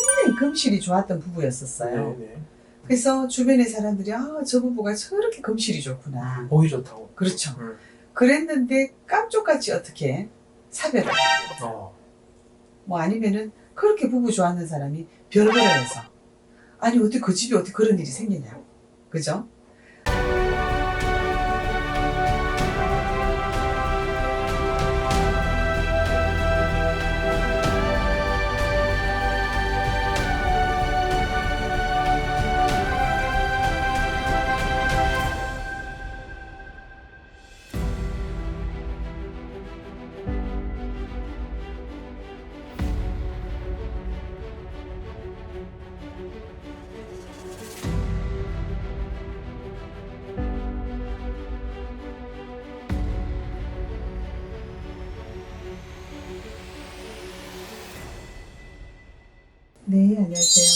굉장히 금실이 좋았던 부부였었어요. 네네. 그래서 주변의 사람들이 저 부부가 저렇게 금실이 좋구나. 보기 좋다고. 그렇죠. 그랬는데 깜짝같이 어떻게 사별을 뭐 아니면은 그렇게 부부 좋아하는 사람이 별거를 해서 아니 어떻게 그 집에 어떻게 그런 일이 생기냐. 그죠? 네, 안녕하세요.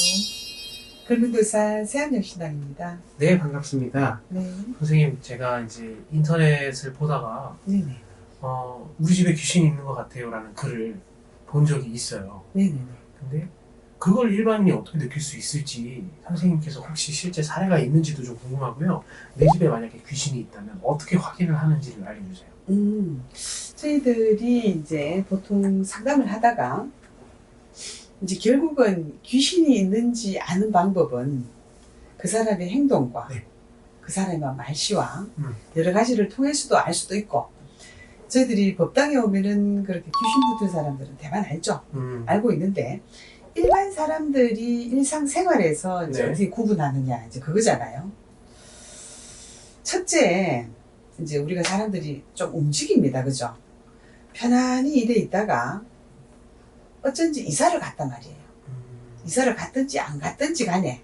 글문도사 세안영신당입니다. 네, 반갑습니다. 네, 선생님, 제가 이제 인터넷을 보다가 네네, 우리 집에 귀신이 있는 것 같아요 라는 글을 본 적이 있어요. 네네네. 근데 그걸 일반인이 어떻게 느낄 수 있을지 선생님께서 혹시 실제 사례가 있는지도 좀 궁금하고요. 내 집에 만약에 귀신이 있다면 어떻게 확인을 하는지를 알려주세요. 저희들이 이제 보통 상담을 하다가 이제 결국은 귀신이 있는지 아는 방법은 그 사람의 행동과 네. 그 사람의 말씨와 여러 가지를 통해서도 알 수도 있고, 저희들이 법당에 오면은 그렇게 귀신 붙은 사람들은 대만 알죠. 알고 있는데 일반 사람들이 일상생활에서 이제 네. 어떻게 구분하느냐 이제 그거잖아요. 첫째, 이제 우리가 사람들이 좀 움직입니다. 그죠? 편안히 일에 있다가 어쩐지 이사를 갔단 말이에요. 이사를 갔든지 안 갔든지 간에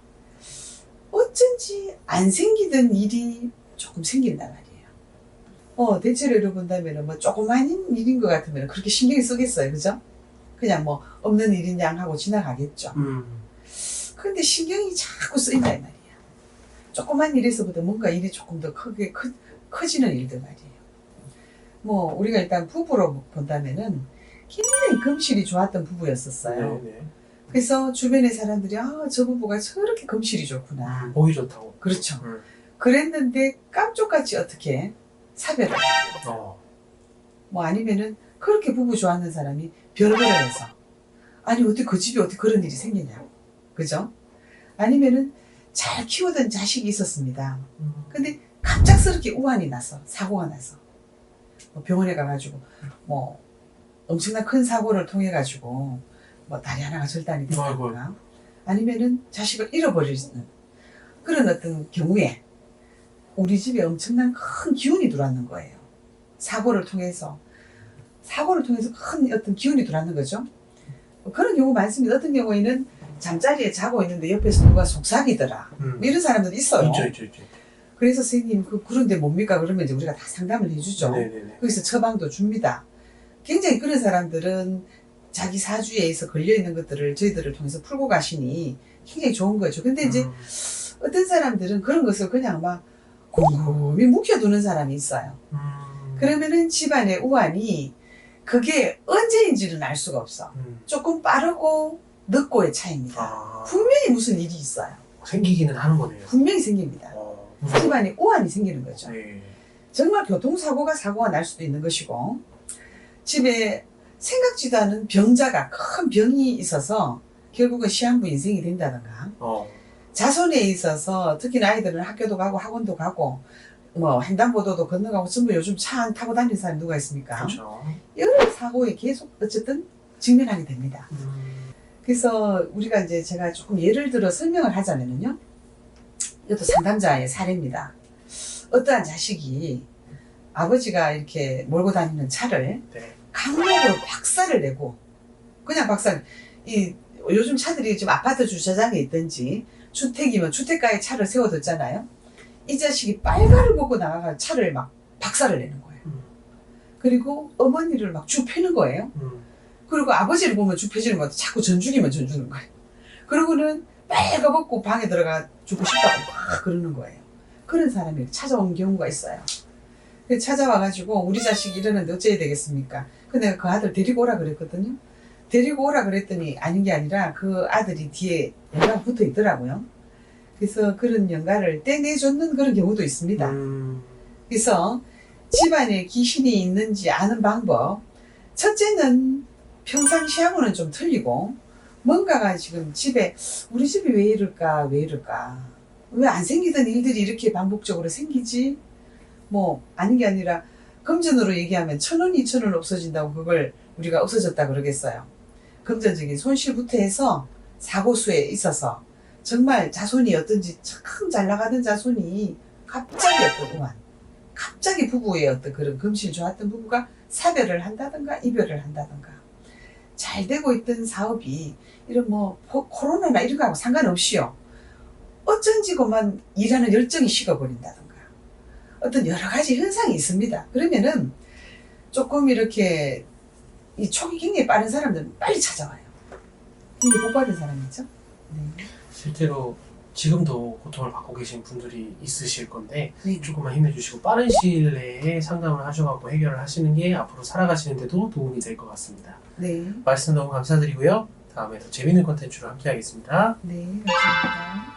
어쩐지 안 생기던 일이 조금 생긴단 말이에요. 대체로 본다면 뭐 조그만 일인 것 같으면 그렇게 신경이 쓰겠어요. 그죠? 그냥 뭐 없는 일인 양 하고 지나가겠죠. 그런데 신경이 자꾸 쓰인단 말이에요. 조그만 일에서부터 뭔가 일이 조금 더 크게 커지는 일들 말이에요. 뭐 우리가 일단 부부로 본다면은 굉장히 금실이 좋았던 부부였었어요. 네네. 그래서 주변의 사람들이 저 부부가 저렇게 금실이 좋구나. 보기 좋다고. 그렇죠. 그랬는데 깜짝같이 어떻게 사별을 뭐 아니면은 그렇게 부부 좋아하는 사람이 별거를 해서 아니 어떻게 그 집에 어떻게 그런 일이 생기냐. 그죠? 아니면은 잘 키우던 자식이 있었습니다. 근데 갑작스럽게 우환이 나서 사고가 나서 뭐 병원에 가가지고 뭐 엄청난 큰 사고를 통해 가지고 뭐 다리 하나가 절단이 된다든가 아니면은 자식을 잃어버리는 그런 어떤 경우에 우리 집에 엄청난 큰 기운이 들어왔는 거예요. 사고를 통해서 큰 어떤 기운이 들어왔는 거죠. 그런 경우 많습니다. 어떤 경우에는 잠자리에 자고 있는데 옆에서 누가 속삭이더라. 이런 사람들도 있어요. 있죠. 그래서 선생님 그런데 뭡니까? 그러면 이제 우리가 다 상담을 해주죠. 네네네. 거기서 처방도 줍니다. 굉장히 그런 사람들은 자기 사주에서 걸려있는 것들을 저희들을 통해서 풀고 가시니 굉장히 좋은 거죠. 근데 이제 어떤 사람들은 그런 것을 그냥 막 곰곰이 묵혀두는 사람이 있어요. 그러면은 집안의 우환이 그게 언제인지는 알 수가 없어. 조금 빠르고 늦고의 차이입니다. 분명히 무슨 일이 있어요. 생기기는 하는 거네요. 분명히 생깁니다. 집안에 우환이 생기는 거죠. 네. 정말 사고가 날 수도 있는 것이고, 집에 생각지도 않은 병자가 큰 병이 있어서 결국은 시한부 인생이 된다든가, 자손에 있어서 특히나 아이들은 학교도 가고 학원도 가고 뭐 횡단보도도 건너가고 전부 요즘 차 안 타고 다니는 사람이 누가 있습니까? 그렇죠. 여러 사고에 계속 어쨌든 직면하게 됩니다. 그래서 우리가 이제 제가 조금 예를 들어 설명을 하자면요, 이것도 상담자의 사례입니다. 어떠한 자식이 아버지가 이렇게 몰고 다니는 차를 강목으로 박살을 내고, 그냥 요즘 차들이 지금 아파트 주차장에 있든지 주택이면 주택가에 차를 세워뒀잖아요. 이 자식이 빨간을 먹고 나가서 차를 막 박살을 내는 거예요. 그리고 어머니를 막 줍히는 거예요. 그리고 아버지를 보면 줍혀지는 것 같아. 자꾸 전죽이면 전주는 거예요. 그러고는 빨가벗고 방에 들어가 죽고 싶다고 막 그러는 거예요. 그런 사람이 찾아온 경우가 있어요. 찾아와가지고 우리 자식이 이러는데 어째야 되겠습니까? 근데 그 아들 데리고 오라 그랬거든요. 데리고 오라 그랬더니 아닌 게 아니라 그 아들이 뒤에 연가가 붙어 있더라고요. 그래서 그런 연가를 떼내줬는 그런 경우도 있습니다. 그래서 집안에 귀신이 있는지 아는 방법. 첫째는 평상시하고는 좀 틀리고 뭔가가 지금 집에 우리 집이 왜 이럴까 왜 안 생기던 일들이 이렇게 반복적으로 생기지? 뭐 아닌 게 아니라 금전으로 얘기하면 1,000원, 2,000원 없어진다고 그걸 우리가 없어졌다 그러겠어요. 금전적인 손실부터 해서 사고수에 있어서 정말 자손이 어떤지 참 잘 나가던 자손이 갑자기 어떠구만. 갑자기 부부의 어떤 그런 금실 좋았던 부부가 사별을 한다든가 이별을 한다든가 잘 되고 있던 사업이 이런 뭐 코로나나 이런 거하고 상관없이요. 어쩐지 그만 일하는 열정이 식어버린다든가 어떤 여러 가지 현상이 있습니다. 그러면은 조금 이렇게 이 촉이 굉장히 빠른 사람들은 빨리 찾아와요. 근데 복 받은 사람이죠. 네. 실제로 지금도 고통을 받고 계신 분들이 있으실 건데 네. 조금만 힘내주시고 빠른 시일 내에 상담을 하셔갖고 해결을 하시는 게 앞으로 살아가시는 데도 도움이 될 것 같습니다. 네. 말씀 너무 감사드리고요. 다음에 더 재밌는 컨텐츠로 함께 하겠습니다. 네. 감사합니다.